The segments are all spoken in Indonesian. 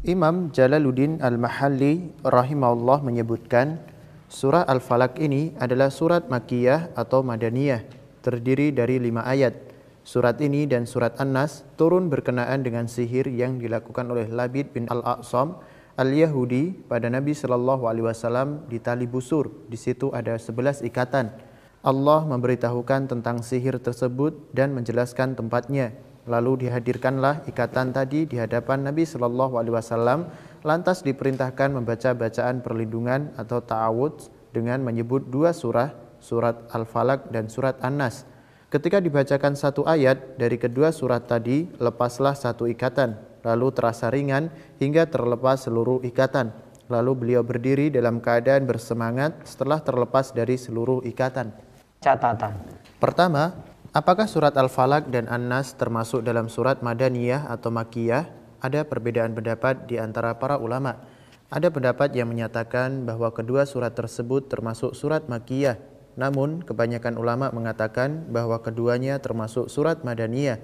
Imam Jalaluddin Al-Mahalli rahimahullah menyebutkan, surah Al-Falaq ini adalah surat Makkiyah atau Madaniyah, terdiri dari 5 ayat. Surat ini dan surat An-Nas turun berkenaan dengan sihir yang dilakukan oleh Labid bin Al-A'sam Al-Yahudi pada Nabi sallallahu alaihi wasallam di tali busur. Di situ ada 11 ikatan. Allah memberitahukan tentang sihir tersebut dan menjelaskan tempatnya. Lalu dihadirkanlah ikatan tadi di hadapan Nabi sallallahu alaihi wasallam, lantas diperintahkan membaca bacaan perlindungan atau ta'awudz dengan menyebut 2 surah, surat Al-Falaq dan surat An-Nas. Ketika dibacakan 1 ayat dari kedua surat tadi, lepaslah 1 ikatan, lalu terasa ringan hingga terlepas seluruh ikatan. Lalu beliau berdiri dalam keadaan bersemangat setelah terlepas dari seluruh ikatan. Catatan. Pertama, apakah surat Al-Falaq dan An-Nas termasuk dalam surat Madaniyah atau Makkiyah? Ada perbedaan pendapat di antara para ulama. Ada pendapat yang menyatakan bahwa kedua surat tersebut termasuk surat Makkiyah. Namun, kebanyakan ulama mengatakan bahwa keduanya termasuk surat Madaniyah.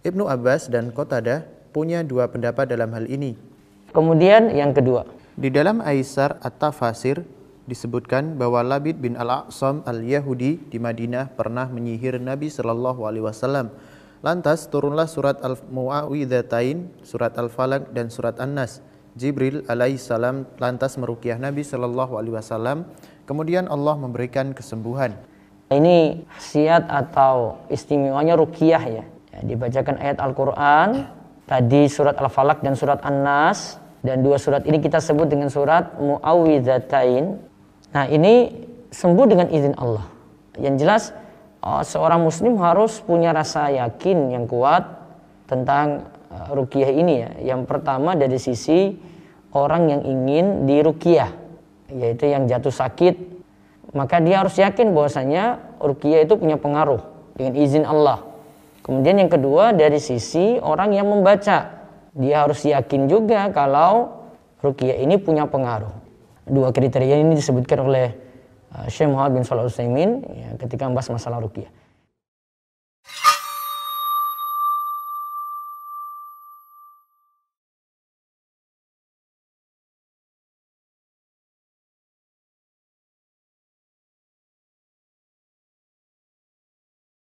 Ibnu Abbas dan Qatadah punya 2 pendapat dalam hal ini. Kemudian yang kedua. Di dalam Aisar At-Tafasir disebutkan bahwa Labid bin Al-A'sam Al-Yahudi di Madinah pernah menyihir Nabi sallallahu alaihi wasallam. Lantas turunlah surat Al-Mu'awwidzatain, surat Al-Falaq dan surat An-Nas. Jibril alaihissalam lantas meruqyah Nabi sallallahu alaihi wasallam. Kemudian Allah memberikan kesembuhan. Ini khasiat atau istimewanya ruqyah ya. Dibacakan ayat Al-Qur'an, tadi surat Al-Falaq dan surat An-Nas, dan 2 surat ini kita sebut dengan surat Mu'awwidzatain. Nah, ini sembuh dengan izin Allah. Yang jelas seorang muslim harus punya rasa yakin yang kuat tentang ruqyah ini ya. Yang pertama dari sisi orang yang ingin diruqyah, yaitu yang jatuh sakit, maka dia harus yakin bahwasanya ruqyah itu punya pengaruh dengan izin Allah. Kemudian yang kedua dari sisi orang yang membaca, dia harus yakin juga kalau ruqyah ini punya pengaruh. 2 kriteria ini disebutkan oleh Syekh Muhammad bin Shalih Al-Utsaimin ya, ketika membahas masalah ruqyah.